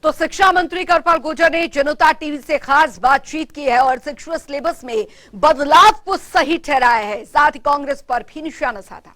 तो शिक्षा मंत्री कृपाल गुर्जर ने जनता टीवी से खास बातचीत की है और शिक्षा सिलेबस में बदलाव को सही ठहराया है, साथ ही कांग्रेस पर भी निशाना साधा।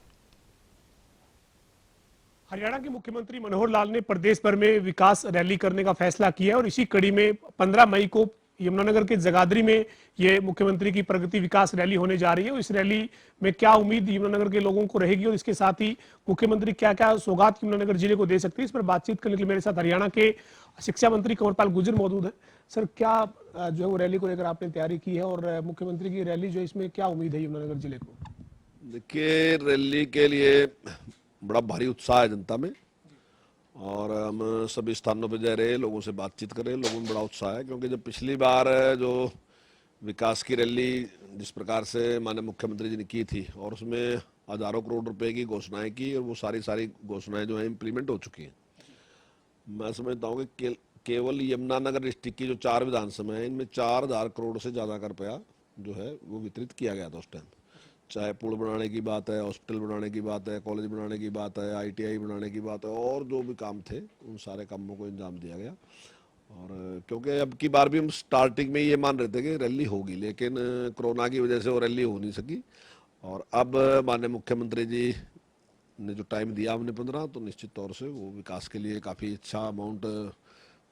हरियाणा के मुख्यमंत्री मनोहर लाल ने प्रदेश भर में विकास रैली करने का फैसला किया है और इसी कड़ी में 15 मई को यमुनानगर के जगाधरी में ये मुख्यमंत्री की प्रगति विकास रैली होने जा रही है। और इस रैली में क्या उम्मीद यमुनानगर के लोगों को रहेगी और इसके साथ ही मुख्यमंत्री क्या क्या सौगात यमुनानगर जिले को दे सकते हैं, इस पर बातचीत करने के लिए मेरे साथ हरियाणा के शिक्षा मंत्री कृपाल गुर्जर मौजूद है। सर, क्या जो है वो रैली को लेकर आपने तैयारी की है और मुख्यमंत्री की रैली जो इसमें क्या उम्मीद है यमुनानगर जिले को? देखिए, रैली के लिए बड़ा भारी उत्साह है जनता में और हम सभी स्थानों पे जा रहे हैं, लोगों से बातचीत कर रहे हैं। लोगों में बड़ा उत्साह है क्योंकि जब पिछली बार जो विकास की रैली जिस प्रकार से माननीय मुख्यमंत्री जी ने की थी और उसमें हजारों करोड़ रुपए की घोषणाएं की और वो सारी घोषणाएं जो है इम्प्लीमेंट हो चुकी हैं। मैं समझता हूँ कि केवल यमुनानगर डिस्ट्रिक्ट की जो 4 विधानसभा हैं इनमें 4000 करोड़ से ज़्यादा का रुपया जो है वो वितरित किया गया था उस टाइम। चाहे पुल बनाने की बात है, हॉस्पिटल बनाने की बात है, कॉलेज बनाने की बात है, ITI बनाने की बात है और जो भी काम थे उन सारे कामों को अंजाम दिया गया। और क्योंकि अब की बार भी हम स्टार्टिंग में ये मान रहे थे कि रैली होगी, लेकिन कोरोना की वजह से वो रैली हो नहीं सकी। और अब माननीय मुख्यमंत्री जी ने जो टाइम दिया हमने 15, तो निश्चित तौर से वो विकास के लिए काफ़ी अच्छा अमाउंट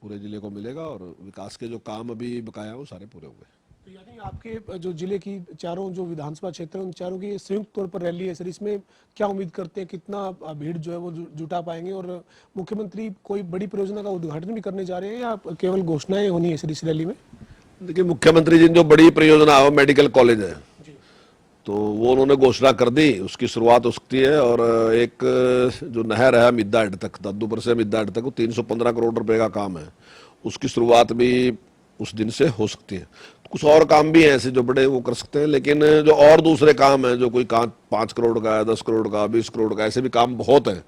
पूरे ज़िले को मिलेगा और विकास के जो काम अभी बकाया वो सारे पूरे होंगे। तो यानी आपके जो जिले की चारों जो विधानसभा क्षेत्र हैं उन चारों की संयुक्त तौर पर रैली है सर, इसमें क्या उम्मीद करते हैं, कितना भीड़ जो है वो जुटा पाएंगे और मुख्यमंत्री कोई बड़ी परियोजना का उद्घाटन भी करने जा रहे हैं या केवल घोषणाएं होनी है सर इस रैली में? देखिए, मुख्यमंत्री जी जो बड़ी परियोजना है मेडिकल कॉलेज है तो वो उन्होंने घोषणा कर दी, उसकी शुरुआत हो सकती है। और एक जो नहर है मिद्दा हेड तक, दद्दूपुर से मिद्दा हेड तक, वो 315 करोड़ रुपए का काम है, उसकी शुरुआत भी उस दिन से हो सकती है। कुछ और काम भी हैं ऐसे जो बड़े वो कर सकते हैं, लेकिन जो और दूसरे काम हैं जो कोई काम 5 करोड़ का है, 10 करोड़ का, 20 करोड़ का, ऐसे भी काम बहुत हैं।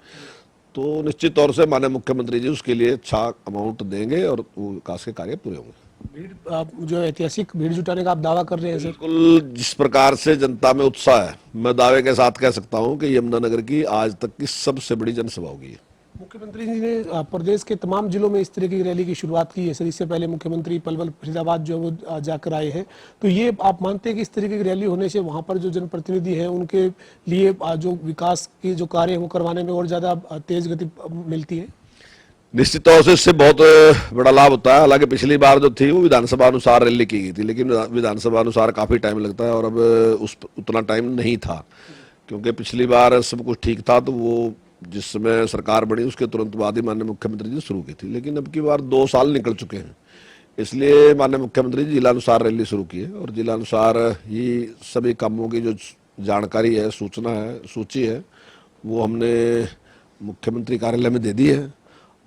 तो निश्चित तौर से माननीय मुख्यमंत्री जी उसके लिए अच्छा अमाउंट देंगे और वो विकास के कार्य पूरे होंगे। भीड़ आप जो ऐतिहासिक भीड़ जुटाने का आप दावा कर रहे हैं सर? बिल्कुल, जिस प्रकार से जनता में उत्साह है, मैं दावे के साथ कह सकता हूं कि यमुनानगर की आज तक की सबसे बड़ी जनसभा होगी। मुख्यमंत्री जी ने प्रदेश के तमाम जिलों में इस तरह की रैली की शुरुआत की है सर। इससे पहले मुख्यमंत्री पलवल फरीदाबाद जो है वो जाकर आए हैं, तो ये आप मानते हैं कि इस तरीके की रैली होने से वहां पर जो जनप्रतिनिधि हैं उनके लिए जो विकास के जो कार्य है वो करवाने में और ज्यादा तेज गति मिलती है? निश्चित तौर से इससे बहुत बड़ा लाभ होता है। हालांकि पिछली बार जो थी वो विधानसभा अनुसार रैली की गई थी, लेकिन विधानसभा अनुसार काफी टाइम लगता है और अब उतना टाइम नहीं था क्योंकि पिछली बार सब कुछ ठीक था। तो वो जिस समय सरकार बनी उसके तुरंत बाद ही माननीय मुख्यमंत्री जी शुरू की थी, लेकिन अब की बार 2 साल निकल चुके हैं, इसलिए माननीय मुख्यमंत्री जी जिलानुसार रैली शुरू की है और जिलानुसार ही सभी कामों की जो जानकारी है, सूचना है, सूची है, वो हमने मुख्यमंत्री कार्यालय में दे दी है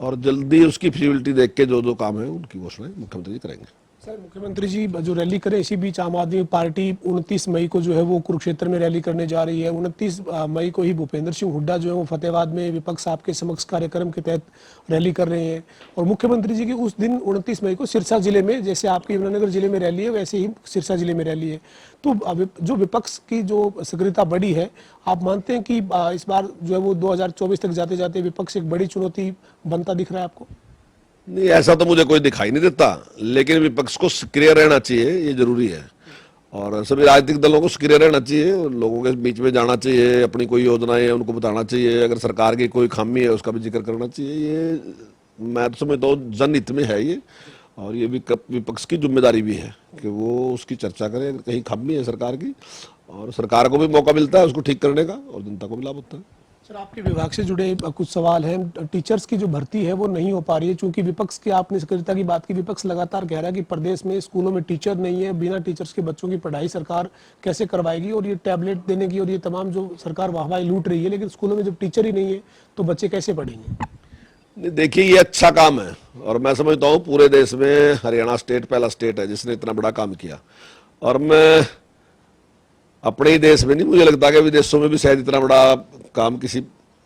और जल्दी उसकी फिजिबिलिटी देख के जो जो काम है उनकी घोषणा मुख्यमंत्री जी करेंगे। सर, मुख्यमंत्री जी जो रैली करें, इसी बीच आम आदमी पार्टी 29 मई को जो है वो कुरुक्षेत्र में रैली करने जा रही है। 29 मई को ही भूपेंद्र सिंह हुड्डा जो है वो फतेहाबाद में विपक्ष आपके समक्ष कार्यक्रम के तहत रैली कर रहे हैं और मुख्यमंत्री जी की उस दिन 29 मई को सिरसा जिले में, जैसे आपके यमुनानगर जिले में रैली है वैसे ही सिरसा जिले में रैली है। तो जो विपक्ष की जो सक्रियता बढ़ी है, आप मानते हैं कि इस बार जो है वो 2024 तक जाते जाते विपक्ष एक बड़ी चुनौती बनता दिख रहा है आपको? नहीं, ऐसा तो मुझे कोई दिखाई नहीं देता, लेकिन विपक्ष को सक्रिय रहना चाहिए, ये जरूरी है। और सभी राजनीतिक दलों को सक्रिय रहना चाहिए, लोगों के बीच में जाना चाहिए, अपनी कोई योजनाएं है उनको बताना चाहिए, अगर सरकार की कोई खामी है उसका भी जिक्र करना चाहिए। ये मैं तो समझता हूँ जनहित में है ये, और ये विपक्ष की जिम्मेदारी भी है कि वो उसकी चर्चा करे अगर कहीं खामी है सरकार की, और सरकार को भी मौका मिलता है उसको ठीक करने का और जनता को भी लाभ होता है। सर, आपके विभाग से जुड़े कुछ सवाल हैं। टीचर्स की जो भर्ती है वो नहीं हो पा रही है, चूंकि विपक्ष की आपने सक्रियता की बात की, विपक्ष लगातार कह रहा है कि प्रदेश में स्कूलों में टीचर नहीं है, बिना टीचर्स के बच्चों की पढ़ाई सरकार कैसे करवाएगी, और ये टैबलेट देने की और ये तमाम जो सरकार वाहवाही लूट रही है, लेकिन स्कूलों में जब टीचर ही नहीं है तो बच्चे कैसे पढ़ेंगे? देखिए, ये अच्छा काम है और मैं समझता हूँ पूरे देश में हरियाणा स्टेट पहला स्टेट है जिसने इतना बड़ा काम किया। और मैं अपने ही देश में नहीं, मुझे लगता कि विदेशों में भी शायद इतना बड़ा काम किसी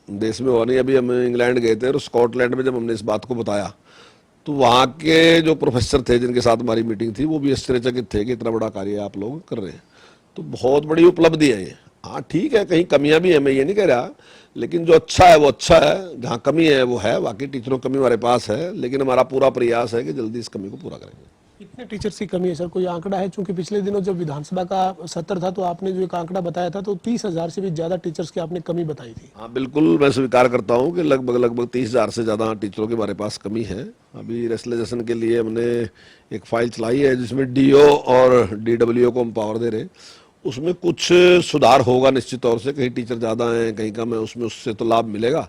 देश में हुआ नहीं। अभी हम इंग्लैंड गए थे और स्कॉटलैंड में जब हमने इस बात को बताया तो वहाँ के जो प्रोफेसर थे जिनके साथ हमारी मीटिंग थी वो भी आश्चर्यचकित थे कि इतना बड़ा कार्य आप लोग कर रहे हैं। तो बहुत बड़ी उपलब्धि है ये। हाँ ठीक है, कहीं कमियां भी है, मैं ये नहीं कह रहा, लेकिन जो अच्छा है वो अच्छा है, जहाँ कमी है वो है। बाकी टीचरों की कमी हमारे पास है, लेकिन हमारा पूरा प्रयास है कि जल्दी इस कमी को पूरा करेंगे। कितने टीचर्स की कमी है सर, कोई आंकड़ा है? चूंकि पिछले दिनों जब विधानसभा का सत्र था तो आपने जो एक आंकड़ा बताया था तो 30,000 से भी ज्यादा टीचर्स की आपने कमी बताई थी। हाँ बिल्कुल, मैं स्वीकार करता हूँ कि लगभग 30,000 से ज़्यादा टीचरों के हमारे पास कमी है। अभी रेशनलाइजेशन के लिए हमने एक फाइल चलाई है जिसमें डीओ और डीडब्ल्यूओ को हम पावर दे रहे हैं। उसमें कुछ सुधार होगा निश्चित तौर से, कहीं टीचर ज़्यादा हैं कहीं कम है, उसमें उससे तो लाभ मिलेगा,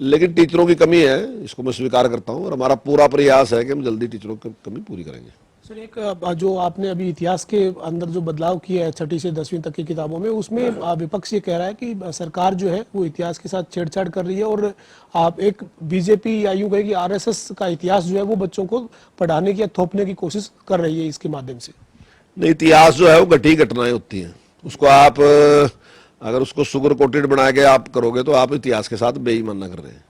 लेकिन टीचरों की कमी है, इसको मैं स्वीकार करता हूँ और हमारा पूरा प्रयास है कि हम जल्दी टीचरों की कमी पूरी करेंगे। सर एक जो आपने अभी इतिहास के अंदर जो बदलाव किया है 6ठी से 10वीं तक की किताबों में, उसमें विपक्ष ये कह रहा है कि सरकार जो है वो इतिहास के साथ छेड़छाड़ कर रही है और आप एक बीजेपी या यूं कहे कि आरएसएस का इतिहास जो है वो बच्चों को पढ़ाने की या थोपने की कोशिश कर रही है इसके माध्यम से। नहीं, इतिहास जो है वो घटी घटनाएं होती हैं, उसको आप अगर उसको शुगर कोटेड बना के आप करोगे तो आप इतिहास के साथ बेईमानी कर रहे हैं।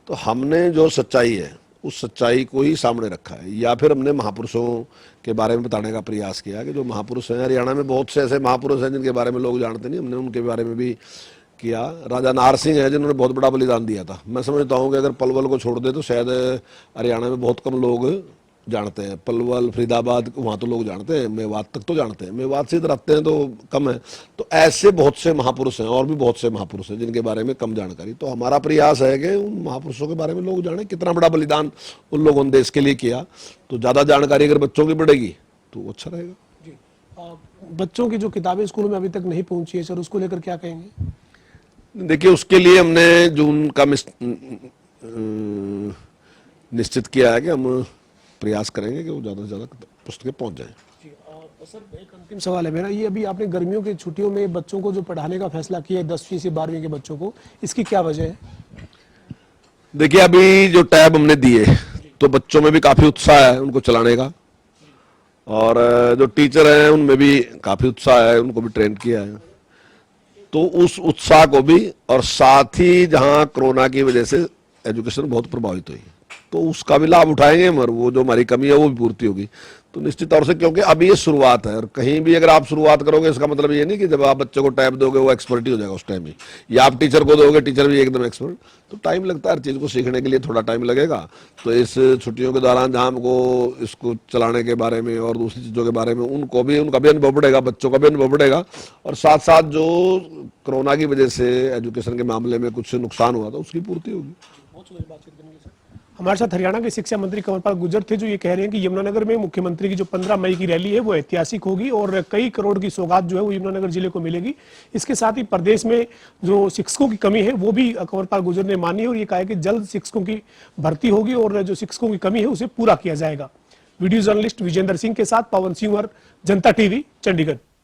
तो हमने जो सच्चाई है उस सच्चाई को ही सामने रखा है, या फिर हमने महापुरुषों के बारे में बताने का प्रयास किया कि जो महापुरुष हैं, हरियाणा में बहुत से ऐसे महापुरुष हैं जिनके बारे में लोग जानते नहीं, हमने उनके बारे में भी किया। राजा नार सिंह है जिन्होंने बहुत बड़ा बलिदान दिया था। मैं समझता हूँ कि अगर पलवल को छोड़ दे तो शायद हरियाणा में बहुत कम लोग जानते हैं। पलवल, फरीदाबाद वहाँ तो लोग जानते हैं, मेवात तक तो जानते हैं, मेवात से इधर आते हैं तो कम है। तो ऐसे बहुत से महापुरुष हैं और भी बहुत से महापुरुष हैं जिनके बारे में कम जानकारी। तो हमारा प्रयास है कि उन महापुरुषों के बारे में लोग जाने, कितना बड़ा बलिदान उन लोगों ने देश के लिए किया। तो ज़्यादा जानकारी अगर बच्चों की बढ़ेगी तो अच्छा रहेगा। जी, बच्चों की जो किताबें स्कूलों में अभी तक नहीं पहुंची है सर, उसको लेकर क्या कहेंगे? देखिए, उसके लिए हमने जून का निश्चित किया है कि हम प्रयास करेंगे कि वो ज़्यादा से ज़्यादा पुस्तकें पहुंच जाएं। सर एक अंतिम सवाल है मेरा, ये अभी आपने गर्मियों की छुट्टियों में बच्चों को जो पढ़ाने का फैसला किया है 10वीं से 12वीं के बच्चों को, इसकी क्या वजह है? देखिए, अभी जो टैब हमने दिए तो बच्चों में भी काफ़ी उत्साह है उनको चलाने का, और जो टीचर हैं उनमें भी काफ़ी उत्साह है, उनको भी ट्रेन किया है। तो उस उत्साह को भी, और साथ ही जहाँ कोरोना की वजह से एजुकेशन बहुत प्रभावित हुई तो उसका भी लाभ उठाएंगे हम, और वो जो हमारी कमी है वो भी पूर्ति होगी। तो निश्चित तौर से, क्योंकि अभी ये शुरुआत है, और कहीं भी अगर आप शुरुआत करोगे इसका मतलब ये नहीं कि जब आप बच्चे को टैब दोगे वो एक्सपर्ट ही हो जाएगा उस टाइम ही, या आप टीचर को दोगे टीचर भी एकदम एक्सपर्ट। तो टाइम लगता है, हर चीज़ को सीखने के लिए थोड़ा टाइम लगेगा। तो इस छुट्टियों के दौरान जहाँ हमको इसको चलाने के बारे में और दूसरी चीज़ों के बारे में उनका भी अनुभव बढ़ेगा, बच्चों का भी अनुभव बढ़ेगा, और साथ साथ जो कोरोना की वजह से एजुकेशन के मामले में कुछ नुकसान हुआ था उसकी पूर्ति होगी। हमारे साथ हरियाणा के शिक्षा मंत्री कंवरपाल गुर्जर थे, जो ये कह रहे हैं कि यमुनानगर में मुख्यमंत्री की जो 15 मई की रैली है वो ऐतिहासिक होगी और कई करोड़ की सौगात जो है वो यमुनानगर जिले को मिलेगी। इसके साथ ही प्रदेश में जो शिक्षकों की कमी है वो भी कंवरपाल गुर्जर ने मानी है और ये कहा है कि जल्द शिक्षकों की भर्ती होगी और जो शिक्षकों की कमी है उसे पूरा किया जाएगा। वीडियो जर्नलिस्ट विजेंद्र सिंह के साथ पवन सिंह और जनता टीवी, चंडीगढ़।